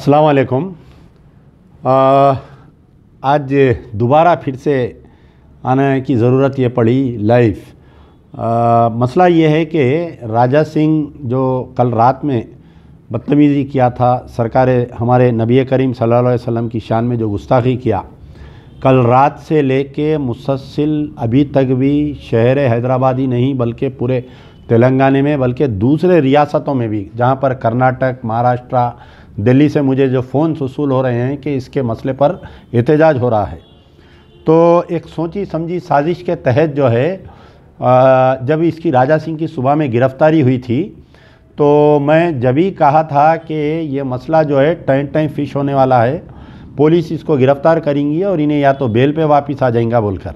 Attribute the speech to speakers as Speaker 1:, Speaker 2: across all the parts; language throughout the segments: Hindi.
Speaker 1: अस्सलाम वालेकुम। आज दोबारा फिर से आने की ज़रूरत ये पड़ी लाइव। मसला ये है कि राजा सिंह जो कल रात में बदतमीज़ी किया था, सरकार हमारे नबी करीम सल्लल्लाहु अलैहि वसल्लम की शान में जो गुस्ताखी किया, कल रात से लेके मुसलसल अभी तक भी शहर हैदराबाद ही नहीं बल्कि पूरे तेलंगाना में, बल्कि दूसरे रियासतों में भी, जहाँ पर कर्नाटक, महाराष्ट्र, दिल्ली से मुझे जो फ़ोन वसूल हो रहे हैं कि इसके मसले पर एहतजाज हो रहा है। तो एक सोची समझी साजिश के तहत जो है, जब इसकी राजा सिंह की सुबह में गिरफ़्तारी हुई थी तो मैं जब ही कहा था कि ये मसला जो है टाइम फिश होने वाला है, पुलिस इसको गिरफ़्तार करेंगी और इन्हें या तो बेल पे वापस आ जाएगा बोलकर।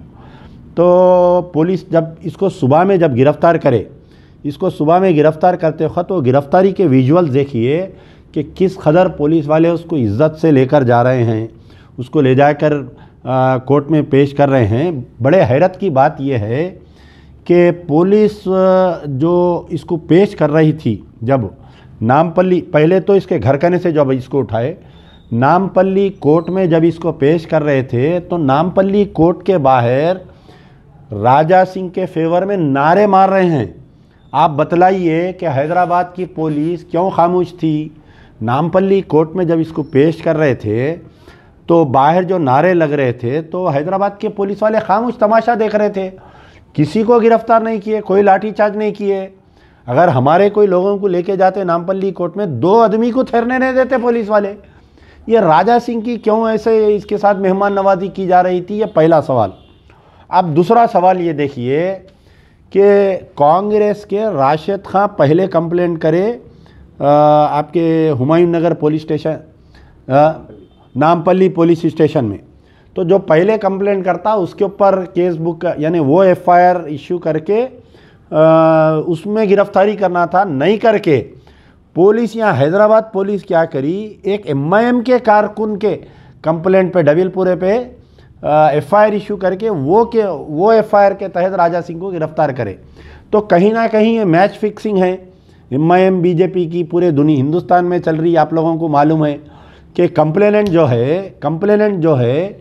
Speaker 1: तो पुलिस जब इसको सुबह में जब गिरफ़्तार करे, इसको सुबह में गिरफ़्तार करते वक्त तो गिरफ़्तारी के विजुअल्स देखिए कि किस कदर पुलिस वाले उसको इज़्ज़त से लेकर जा रहे हैं, उसको ले जाकर कोर्ट में पेश कर रहे हैं। बड़े हैरत की बात यह है कि पुलिस जो इसको पेश कर रही थी, जब नामपल्ली, पहले तो इसके घर कने से जब इसको उठाए, नामपल्ली कोर्ट में जब इसको पेश कर रहे थे तो नामपल्ली कोर्ट के बाहर राजा सिंह के फेवर में नारे मार रहे हैं। आप बतलाइए कि हैदराबाद की पुलिस क्यों खामोश थी? नामपल्ली कोर्ट में जब इसको पेश कर रहे थे तो बाहर जो नारे लग रहे थे तो हैदराबाद के पुलिस वाले खामोश तमाशा देख रहे थे, किसी को गिरफ़्तार नहीं किए, कोई लाठीचार्ज नहीं किए। अगर हमारे कोई लोगों को लेके जाते नामपल्ली कोर्ट में, 2 आदमी को ठहरने नहीं देते पुलिस वाले। ये राजा सिंह की क्यों ऐसे इसके साथ मेहमान नवाजी की जा रही थी? ये पहला सवाल। अब दूसरा सवाल ये देखिए कि कांग्रेस के राशिद खां पहले कंप्लेंट करे आपके Humayun Nagar police station, Nampally police station में, तो जो पहले कंप्लेंट करता उसके ऊपर केस बुक यानी वो एफआईआर इश्यू करके उसमें गिरफ्तारी करना था, नहीं करके पुलिस यहाँ हैदराबाद पुलिस क्या करी, एक एमआईएम के कारकुन के कंप्लेंट पे डबलपुरे पे एफआईआर इशू करके वो एफआईआर के तहत राजा सिंह को गिरफ्तार करे। तो कहीं ना कहीं ये मैच फिक्सिंग है एमआईएम बीजेपी की पूरे दुनिया हिंदुस्तान में चल रही है। आप लोगों को मालूम है कि कंप्लेनेंट जो है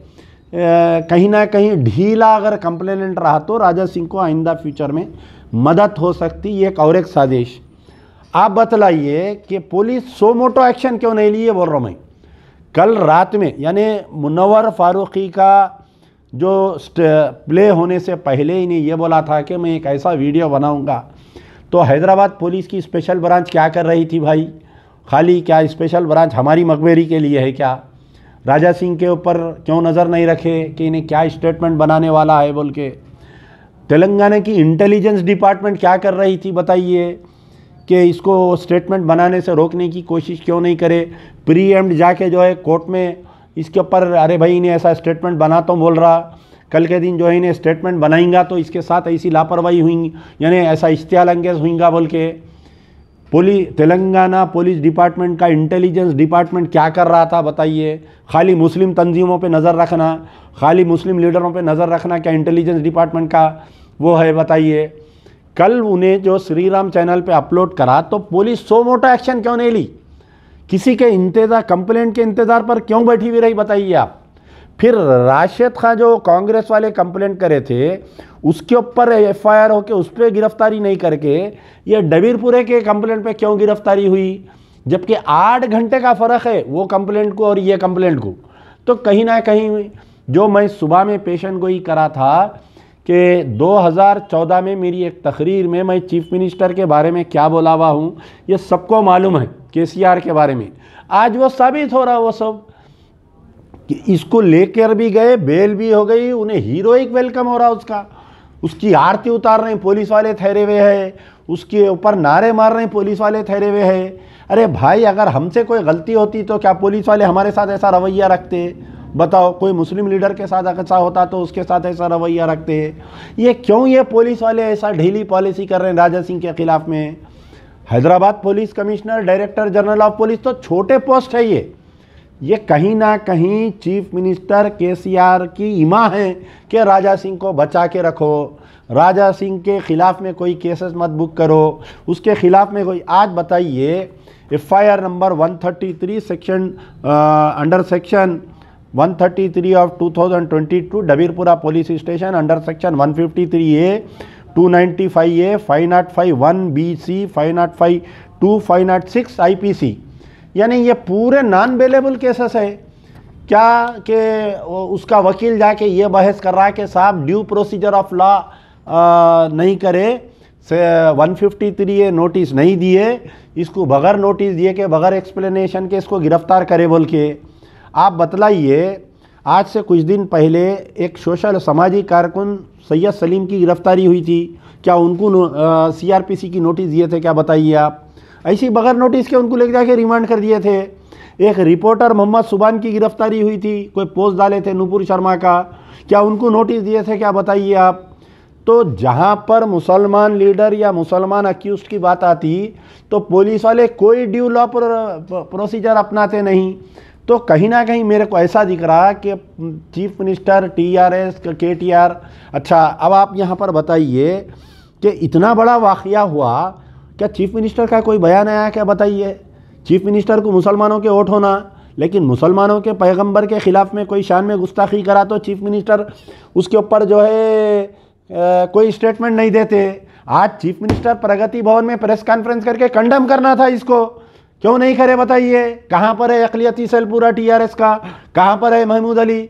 Speaker 1: कहीं ना कहीं ढीला अगर कंप्लेनेंट रहा तो राजा सिंह को आइंदा फ्यूचर में मदद हो सकती। ये एक साजिश। आप बतलाइए कि पुलिस सो मोटो एक्शन क्यों नहीं लिए, बोल रहा हूँ मैं। कल रात में यानी मुनव्वर फारूकी का जो प्ले होने से पहले इन्हें ये बोला था कि मैं एक ऐसा वीडियो बनाऊंगा, तो हैदराबाद पुलिस की स्पेशल ब्रांच क्या कर रही थी भाई? खाली क्या स्पेशल ब्रांच हमारी मकबरी के लिए है क्या? राजा सिंह के ऊपर क्यों नज़र नहीं रखे कि इन्हें क्या स्टेटमेंट बनाने वाला है बोल के? तेलंगाना की इंटेलिजेंस डिपार्टमेंट क्या कर रही थी बताइए कि इसको स्टेटमेंट बनाने से रोकने की कोशिश क्यों नहीं करे? प्रीएम्प्ट जाके जो है कोर्ट में इसके ऊपर, अरे भाई इन्हें ऐसा स्टेटमेंट बना तो बोल रहा, कल के दिन जो है इन्हें स्टेटमेंट बनाएंगा तो इसके साथ ऐसी लापरवाही हुई, यानी ऐसा इश्तियाल अंगेज हुईगा बोल के। तेलंगाना पुलिस डिपार्टमेंट का इंटेलिजेंस डिपार्टमेंट क्या कर रहा था बताइए? खाली मुस्लिम तंजीमों पे नज़र रखना, खाली मुस्लिम लीडरों पे नज़र रखना क्या इंटेलिजेंस डिपार्टमेंट का वो है बताइए? कल उन्हें जो श्री राम चैनल पे अपलोड करा तो पुलिस सो मोटा एक्शन क्यों नहीं ली? किसी के इंतज़ार, कंप्लेंट के इंतज़ार पर क्यों बैठी हुई रही बताइए आप? फिर राशिद खां जो कांग्रेस वाले कंप्लेंट करे थे उसके ऊपर एफआईआर होके उस पर गिरफ्तारी नहीं करके ये डबीरपुरे के कंप्लेंट पे क्यों गिरफ्तारी हुई? जबकि 8 घंटे का फ़र्क है वो कंप्लेंट को और ये कंप्लेंट को। तो कहीं ना कहीं जो मैं सुबह में पेशन गोई करा था कि 2014 में मेरी एक तकरीर में मैं चीफ मिनिस्टर के बारे में क्या बोला हुआ हूँ ये सबको मालूम है, केसीआर के बारे में। आज वो साबित हो रहा वो सब कि इसको लेकर भी गए, बेल भी हो गई, उन्हें हीरोइक वेलकम हो रहा उसका, उसकी आरती उतार रहे हैं पुलिस वाले ठहरे हुए हैं, उसके ऊपर नारे मार रहे हैं पुलिस वाले ठहरे हुए हैं। अरे भाई, अगर हमसे कोई गलती होती तो क्या पुलिस वाले हमारे साथ ऐसा रवैया रखते? बताओ, कोई मुस्लिम लीडर के साथ ऐसा होता तो उसके साथ ऐसा रवैया रखते? ये क्यों ये पुलिस वाले ऐसा ढीली पॉलिसी कर रहे हैं राजा सिंह के खिलाफ में? Hyderabad police commissioner, director general of police तो छोटे पोस्ट है ये, ये कहीं ना कहीं चीफ मिनिस्टर केसीआर की इमा है कि राजा सिंह को बचा के रखो, राजा सिंह के ख़िलाफ़ में कोई केसेस मत बुक करो, उसके ख़िलाफ़ में कोई। आज बताइए FIR number 133 section under section 133 of 2022 Dabeerpura police station under section 153A 295A 505 1BC 505 2 506 IPC, यानी ये पूरे नॉन बेलेबल केसेस है। क्या कि उसका वकील जाके ये बहस कर रहा है कि साहब ड्यू प्रोसीजर ऑफ लॉ नहीं करे, 153A नोटिस नहीं दिए, इसको बगैर नोटिस दिए के बगैर एक्सप्लेनेशन के इसको गिरफ्तार करे बोल के। आप बतलाइए, आज से कुछ दिन पहले एक सोशल समाजी कारकुन सैयद सलीम की गिरफ्तारी हुई थी, क्या उनको CRPC की नोटिस दिए थे? क्या बताइए आप। ऐसी बगैर नोटिस के उनको ले जाके रिमांड कर दिए थे। एक रिपोर्टर मोहम्मद सुबान की गिरफ्तारी हुई थी, कोई पोस्ट डाले थे नुपुर शर्मा का, क्या उनको नोटिस दिए थे? क्या बताइए आप। तो जहाँ पर मुसलमान लीडर या मुसलमान अक्यूज की बात आती तो पुलिस वाले कोई ड्यू लॉ प्रोसीजर अपनाते नहीं। तो कहीं ना कहीं मेरे को ऐसा दिख रहा कि चीफ मिनिस्टर TRS KTR। अच्छा, अब आप यहाँ पर बताइए कि इतना बड़ा वाक़या हुआ, क्या चीफ मिनिस्टर का कोई बयान आया? क्या बताइए। चीफ मिनिस्टर को मुसलमानों के वोट होना, लेकिन मुसलमानों के पैगंबर के ख़िलाफ़ में कोई शान में गुस्ताखी करा तो चीफ मिनिस्टर उसके ऊपर जो है कोई स्टेटमेंट नहीं देते। आज चीफ मिनिस्टर प्रगति भवन में प्रेस कॉन्फ्रेंस करके कंडेम करना था, इसको क्यों नहीं करे? बताइए। कहाँ पर है अक़लियती सेल पूरा TRS का? कहाँ पर है महमूद अली?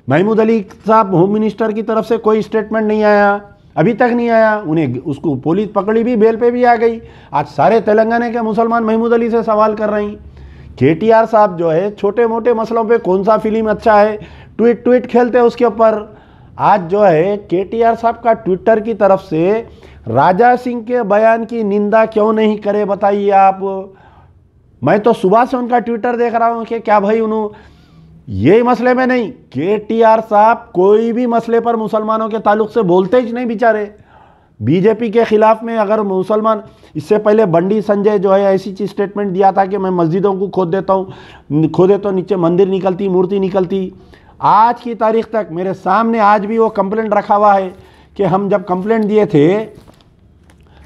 Speaker 1: महमूद अली साहब होम मिनिस्टर की तरफ से कोई स्टेटमेंट नहीं आया, अभी तक नहीं आया। उन्हें उसको पुलिस पकड़ी भी, बेल पे भी आ गई। आज सारे तेलंगाना के मुसलमान महमूद अली से सवाल कर रहे हैं। KTR साहब जो है छोटे मोटे मसलों पे कौन सा फिल्म अच्छा है, ट्वीट खेलते हैं उसके ऊपर। आज जो है KTR साहब का ट्विटर की तरफ से राजा सिंह के बयान की निंदा क्यों नहीं करे? बताइए आप। मैं तो सुबह से उनका ट्विटर देख रहा हूँ कि क्या भाई उन्होंने ये मसले में नहीं, KTR साहब कोई भी मसले पर मुसलमानों के ताल्लुक से बोलते ही नहीं बेचारे। बीजेपी के ख़िलाफ़ में अगर मुसलमान, इससे पहले बंडी संजय जो है ऐसी चीज़ स्टेटमेंट दिया था कि मैं मस्जिदों को खोद देता हूँ, खोदे तो नीचे मंदिर निकलती, मूर्ति निकलती। आज की तारीख तक मेरे सामने आज भी वो कंप्लेंट रखा हुआ है कि हम जब कंप्लेंट दिए थे,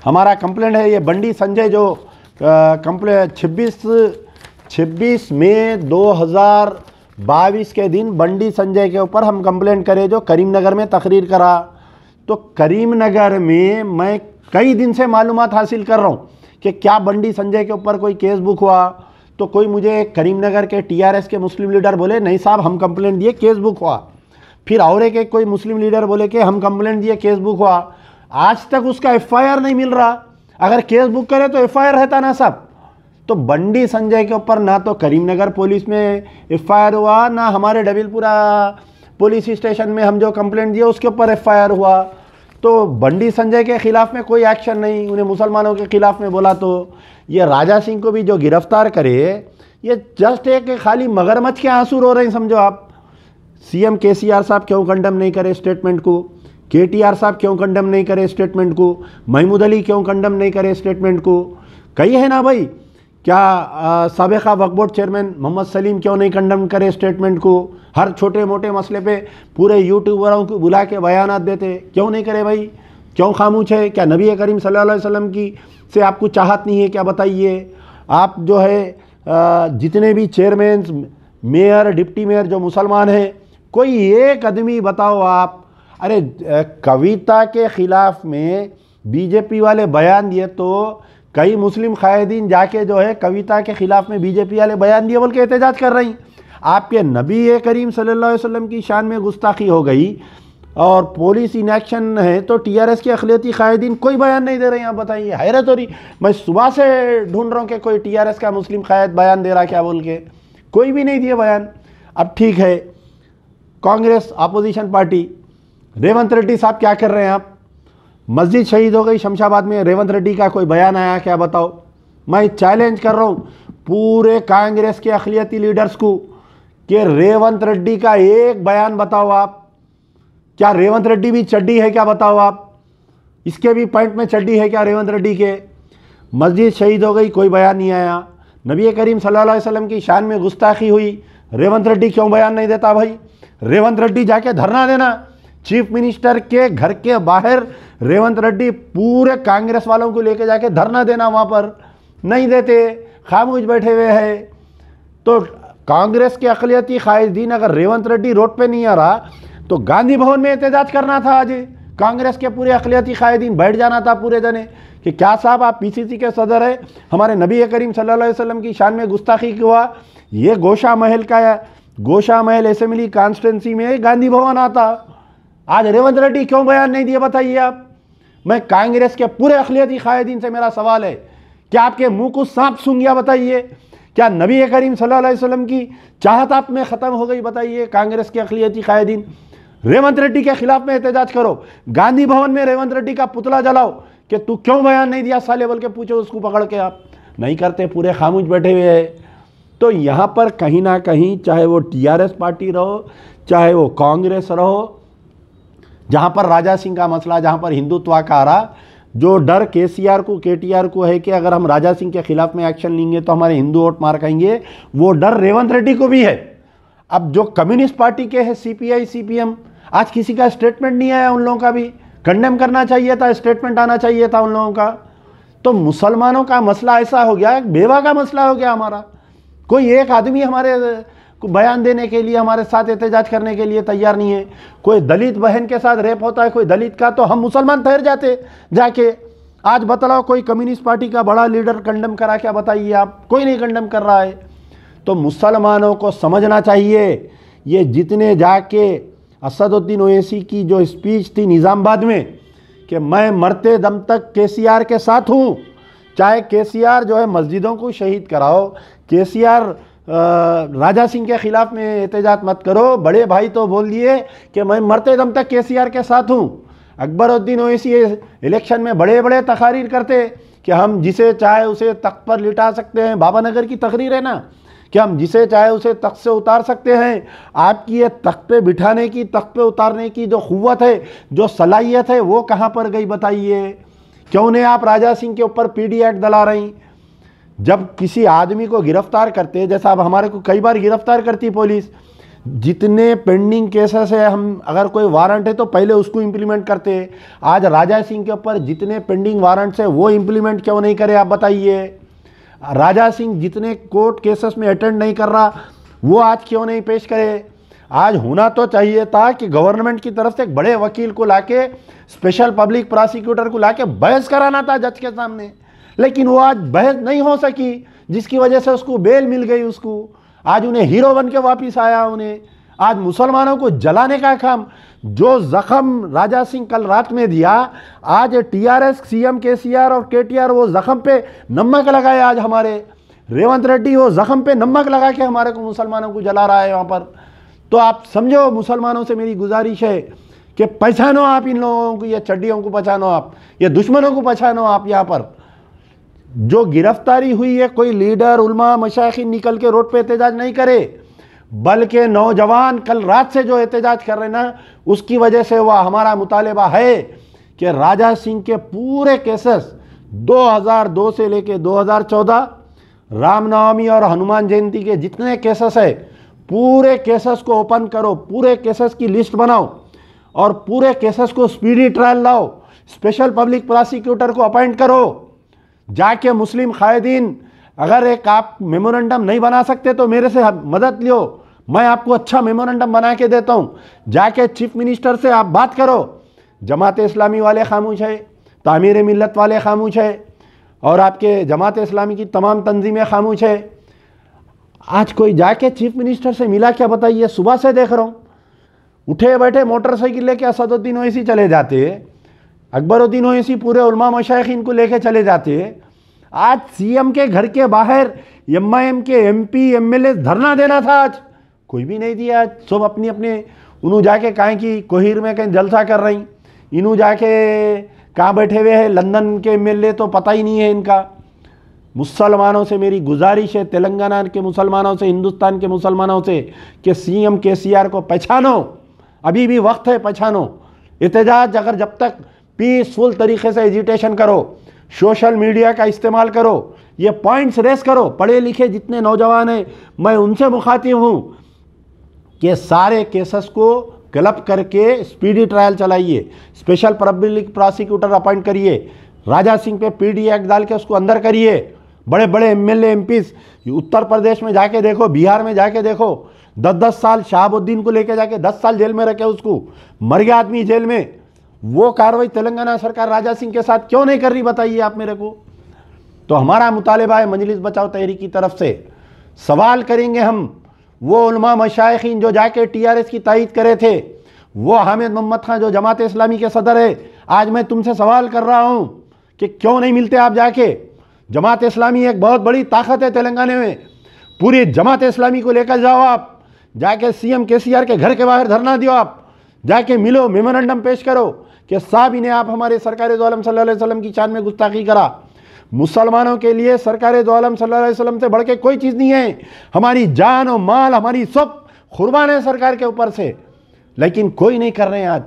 Speaker 1: हमारा कंप्लेंट है ये बंडी संजय जो कंप्लेंट 26 मई 2022 के दिन बंडी संजय के ऊपर हम कंप्लेंट करे जो करीमनगर में तकरीर करा। तो करीमनगर में मैं कई दिन से मालूमात हासिल कर रहा हूँ कि क्या बंडी संजय के ऊपर कोई केस बुक हुआ। तो कोई मुझे करीमनगर के TRS के मुस्लिम लीडर बोले नहीं साहब हम कंप्लेंट दिए, केस बुक हुआ। फिर और एक कोई मुस्लिम लीडर बोले कि हम कंप्लेंट दिए, केस बुक हुआ। आज तक उसका FIR नहीं मिल रहा। अगर केस बुक करे तो FIR रहता ना साहब। तो बंडी संजय के ऊपर ना तो करीमनगर पुलिस में FIR हुआ, ना हमारे डबीरपुरा पुलिस स्टेशन में हम जो कंप्लेंट दिए उसके ऊपर FIR हुआ। तो बंडी संजय के ख़िलाफ़ में कोई एक्शन नहीं, उन्हें मुसलमानों के ख़िलाफ़ में बोला। तो ये राजा सिंह को भी जो गिरफ्तार करे, ये जस्ट एक खाली मगरमच्छ के आंसू रो रहे हैं, समझो आप। CM KCR साहब क्यों कंडेम नहीं करे स्टेटमेंट को? KTR साहब क्यों कंडेम नहीं करे स्टेटमेंट को? महमूद अली क्यों कंडेम नहीं करे स्टेटमेंट को? कही है ना भाई, क्या साबिक़ा वक्फ बोर्ड चेयरमैन मोहम्मद सलीम क्यों नहीं कंडेम करे स्टेटमेंट को? हर छोटे मोटे मसले पे पूरे यूट्यूबरों को बुला के बयानात देते, क्यों नहीं करे भाई? क्यों खामोश है? क्या नबी करीम सल्लल्लाहु अलैहि वसल्लम की से आपको चाहत नहीं है? क्या बताइए। आप जो है जितने भी चेयरमैन, मेयर, डिप्टी मेयर जो मुसलमान हैं, कोई एक आदमी बताओ आप। अरे कविता के ख़िलाफ़ में बीजेपी वाले बयान दिए तो कई मुस्लिम कायदीन जाके जो है कविता के ख़िलाफ़ में बीजेपी वाले बयान दिए बोल के एहतजाज कर रही। आपके नबी करीम सल्लल्लाहु अलैहि वसल्लम की शान में गुस्ताखी हो गई और पुलिस इन एक्शन है तो TRS के अक़लियती कायदीन कोई बयान नहीं दे रहे हैं। आप बताइए, हैरत हो रही। मैं सुबह से ढूंढ रहा हूँ कि कोई TRS का मुस्लिम कायद बयान दे रहा क्या बोल के, कोई भी नहीं दिए बयान। अब ठीक है, कांग्रेस अपोजिशन पार्टी, रेवंत रेड्डी साहब क्या कर रहे हैं आप? मस्जिद शहीद हो गई शमशाबाद में, रेवंत रेड्डी का कोई बयान आया क्या? बताओ। मैं चैलेंज कर रहा हूँ पूरे कांग्रेस के अक़लियती लीडर्स को कि रेवंत रेड्डी का एक बयान बताओ आप। क्या रेवंत रेड्डी भी चड्डी है क्या? बताओ आप। इसके भी पॉइंट में चड्डी है क्या रेवंत रेड्डी के? मस्जिद शहीद हो गई, कोई बयान नहीं आया। नबी करीम सल्लल्लाहु अलैहि वसल्लम की शान में गुस्ताखी हुई, रेवंत रेड्डी क्यों बयान नहीं देता भाई? रेवंत रेड्डी जाके धरना देना चीफ मिनिस्टर के घर के बाहर। रेवंत रेड्डी पूरे कांग्रेस वालों को लेके जाके धरना देना, वहाँ पर नहीं देते, खामोश बैठे हुए हैं। तो कांग्रेस के अक़लियती कायदीन अगर रेवंत रेड्डी रोड पे नहीं आ रहा तो गांधी भवन में एहतजाज करना था। आज कांग्रेस के पूरे अक़लियती कायदीन बैठ जाना था पूरे जने कि क्या साहब आप पीसीसी के सदर है, हमारे नबी करीम सल्लल्लाहु अलैहि वसल्लम की शान में गुस्ताखी हुआ। ये गोशा महल का, गोशा महल असेंबली कॉन्स्टिट्यूंसी में गांधी भवन आता। आज रेवंत रेड्डी क्यों बयान नहीं दिए बताइए आप? मैं कांग्रेस के पूरे अक़लियती कायदीन से मेरा सवाल है, क्या आपके मुंह को सांप सूंघ गया बताइए? क्या नबी करीम सल्लल्लाहु अलैहि वसल्लम की चाहत आप में ख़त्म हो गई बताइए? कांग्रेस के अक़लियती कायदीन रेवंत रेड्डी के खिलाफ में एहतजाज करो, गांधी भवन में रेवंत रेड्डी का पुतला जलाओ कि तू क्यों बयान नहीं दिया साले, बोल के पूछो उसको पकड़ के। आप नहीं करते, पूरे खामोश बैठे हुए हैं। तो यहाँ पर कहीं ना कहीं चाहे वो टीआरएस पार्टी रहो, चाहे वो कांग्रेस रहो, जहाँ पर राजा सिंह का मसला, जहाँ पर हिंदुत्व का आ रहा, जो डर केसीआर को केटीआर को है कि अगर हम राजा सिंह के खिलाफ में एक्शन लेंगे तो हमारे हिंदू वोट मार खाएंगे, वो डर रेवंत रेड्डी को भी है। अब जो कम्युनिस्ट पार्टी के हैं सीपीआई सीपीएम, आज किसी का स्टेटमेंट नहीं आया, उन लोगों का भी कंडेम करना चाहिए था, स्टेटमेंट आना चाहिए था उन लोगों का। तो मुसलमानों का मसला ऐसा हो गया, बेवा का मसला हो गया हमारा। कोई एक आदमी हमारे को बयान देने के लिए, हमारे साथ एहतजाज करने के लिए तैयार नहीं है। कोई दलित बहन के साथ रेप होता है कोई दलित का, तो हम मुसलमान ठहर जाते जाके। आज बतलाओ कोई कम्युनिस्ट पार्टी का बड़ा लीडर कंडेम करा क्या बताइए आप? कोई नहीं कंडेम कर रहा है। तो मुसलमानों को समझना चाहिए, ये जितने जाके असदुद्दीन ओवैसी की जो स्पीच थी निज़ामाबाद में कि मैं मरते दम तक केसीआर के साथ हूँ, चाहे केसीआर जो है मस्जिदों को शहीद कराओ, केसीआर राजा सिंह के खिलाफ में एहतजाज मत करो, बड़े भाई तो बोल दिए कि मैं मरते दम तक केसीआर के साथ हूँ। अकबरुद्दीन ओवैसी इलेक्शन में बड़े बड़े तकारीर करते कि हम जिसे चाहे उसे तख्त पर लिटा सकते हैं। बाबानगर की तकरीर है ना कि हम जिसे चाहे उसे तख्त से उतार सकते हैं। आपकी ये तख्त पे बिठाने की, तख्त पे उतारने की जो क़ुव्वत है, जो सलाहियत है, वो कहाँ पर गई बताइए? क्यों नहीं आप राजा सिंह के ऊपर पीडी एक्ट डला रही? जब किसी आदमी को गिरफ्तार करते, जैसा अब हमारे को कई बार गिरफ्तार करती पुलिस, जितने पेंडिंग केसेस है, हम अगर कोई वारंट है तो पहले उसको इम्प्लीमेंट करते। आज राजा सिंह के ऊपर जितने पेंडिंग वारंट्स है वो इम्प्लीमेंट क्यों नहीं करे आप बताइए? राजा सिंह जितने कोर्ट केसेस में अटेंड नहीं कर रहा वो आज क्यों नहीं पेश करे? आज होना तो चाहिए था कि गवर्नमेंट की तरफ से एक बड़े वकील को लाके, स्पेशल पब्लिक प्रोसिक्यूटर को लाके बहस कराना था जज के सामने, लेकिन वो आज बहस नहीं हो सकी, जिसकी वजह से उसको बेल मिल गई। उसको आज उन्हें हीरो बन के वापिस आया। उन्हें आज मुसलमानों को जलाने का काम, जो जख्म राजा सिंह कल रात में दिया, आज टीआरएस सीएम केसीआर और केटीआर वो जख्म पे नमक लगाए। आज हमारे रेवंत रेड्डी वो जख्म पे नमक लगा के हमारे को मुसलमानों को जला रहा है वहाँ पर। तो आप समझो, मुसलमानों से मेरी गुजारिश है कि पहचानो आप इन लोगों को, ये चड्डियों को पहचानो आप, ये दुश्मनों को पहचानो आप। यहाँ पर जो गिरफ्तारी हुई है, कोई लीडर उलमा मशाइखीन निकल के रोड पे एहतजाज नहीं करे, बल्कि नौजवान कल रात से जो एहतजाज कर रहे हैं ना, उसकी वजह से वह हमारा मुतालिबा है कि राजा सिंह के पूरे केसेस 2002 से लेके 2014 रामनवमी और हनुमान जयंती के जितने केसेस है, पूरे केसेस को ओपन करो, पूरे केसेस की लिस्ट बनाओ और पूरे केसेस को स्पीडी ट्रायल लाओ। स्पेशल पब्लिक प्रोसिक्यूटर को अपॉइंट करो। जाके मुस्लिम कायदीन, अगर एक आप मेमोरेंडम नहीं बना सकते तो मेरे से मदद लियो, मैं आपको अच्छा मेमोरेंडम बना के देता हूँ। जाके चीफ मिनिस्टर से आप बात करो। जमात इस्लामी वाले खामोश है, तामीर मिल्लत वाले खामोश है, और आपके जमात इस्लामी की तमाम तंजीमें खामोश है। आज कोई जाके चीफ मिनिस्टर से मिला क्या बताइए? सुबह से देख रहा हूँ, उठे बैठे मोटरसाइकिल लेके असदुद्दीन ओवैसी चले जाते, अकबरुद्दीन ओवैसी पूरे उलमा मशाइखीन को लेके चले जाते। आज सीएम के घर के बाहर एमआईएम के एमपी एमएलए धरना देना था, आज कोई भी नहीं दिया। सब अपनी अपने उन्हों जाके कहीं की कोहिर में कहीं जलसा कर रही, इन्हों जाके कहाँ बैठे हुए हैं। लंदन के एमएलए तो पता ही नहीं है इनका। मुसलमानों से मेरी गुजारिश है, तेलंगाना के मुसलमानों से, हिंदुस्तान के मुसलमानों से, कि सीएम केसीआर को पहचानो, अभी भी वक्त है, पहचानो। एहतजाज अगर जब तक पीसफुल तरीके से एजिटेशन करो, सोशल मीडिया का इस्तेमाल करो, ये पॉइंट्स रेस करो। पढ़े लिखे जितने नौजवान हैं, मैं उनसे मुखातिब हूँ कि सारे केसेस को क्लब करके स्पीडी ट्रायल चलाइए, स्पेशल पब्लिक प्रोसिक्यूटर अपॉइंट करिए, राजा सिंह पे पीडी एक्ट डाल के उसको अंदर करिए। बड़े बड़े एमएलए एमपीस उत्तर प्रदेश में जाके देखो, बिहार में जाके देखो, 10-10 साल शहाबुद्दीन को लेके जाके 10 साल जेल में रखे, उसको मर गया आदमी जेल में। वो कार्रवाई तेलंगाना सरकार राजा सिंह के साथ क्यों नहीं कर रही, बताइए आप मेरे को। तो हमारा मुतालिबा है मजलिस बचाओ तहरीक की तरफ से, सवाल करेंगे हम वो उलमा मशाइखीन जो जाके टीआरएस की तायीद करे थे, वो हामिद मोहम्मद खान जो जमात इस्लामी के सदर है, आज मैं तुमसे सवाल कर रहा हूं कि क्यों नहीं मिलते आप जाके। जमात इस्लामी एक बहुत बड़ी ताकत है तेलंगाना में, पूरी जमात इस्लामी को लेकर जाओ आप, जाके सीएम केसीआर के घर के बाहर धरना दियो, आप जाके मिलो, मेमोरेंडम पेश करो कि साहब इन्हें आप हमारे सरकार दो आलम सल्लल्लाहु अलैहि वसल्लम की शान में गुस्ताखी करा। मुसलमानों के लिए सरकार दो आलम सल्लल्लाहु अलैहि वसल्लम से बढ़ के कोई चीज़ नहीं है, हमारी जान और माल हमारी सब कुर्बान है सरकार के ऊपर से, लेकिन कोई नहीं कर रहे हैं आज।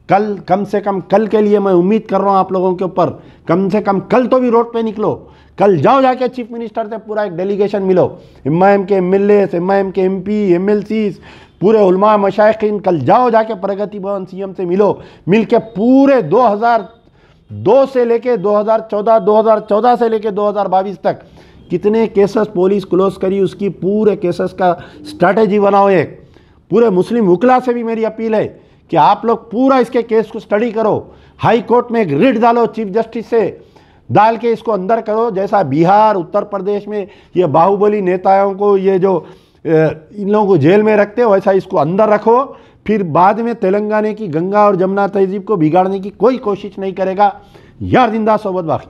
Speaker 1: कल कम से कम कल के लिए मैं उम्मीद कर रहा हूँ आप लोगों के ऊपर, कम से कम कल तो भी रोड पे निकलो, कल जाओ जाके चीफ मिनिस्टर से पूरा एक डेलीगेशन मिलो, एमआईएम के एमएलए, एमआईएम के एमपी, एमएलसीज, पूरे उलमा मशाइखीन, कल जाओ जाके प्रगति भवन सीएम से मिलो, मिल के पूरे 2002 से लेके 2014 से लेके 2022 तक कितने केसेस पुलिस क्लोज करी, उसकी पूरे केसेस का स्ट्रैटेजी बनाओ। एक पूरे मुस्लिम वकला से भी मेरी अपील है कि आप लोग पूरा इसके केस को स्टडी करो, हाई कोर्ट में एक रिट डालो, चीफ जस्टिस से डाल के इसको अंदर करो, जैसा बिहार उत्तर प्रदेश में ये बाहुबली नेताओं को, ये जो इन लोगों को जेल में रखते हो, वैसा इसको अंदर रखो। फिर बाद में तेलंगाना की गंगा और जमुना तहजीब को बिगाड़ने की कोई कोशिश नहीं करेगा। यार जिंदा सोबत बाकी।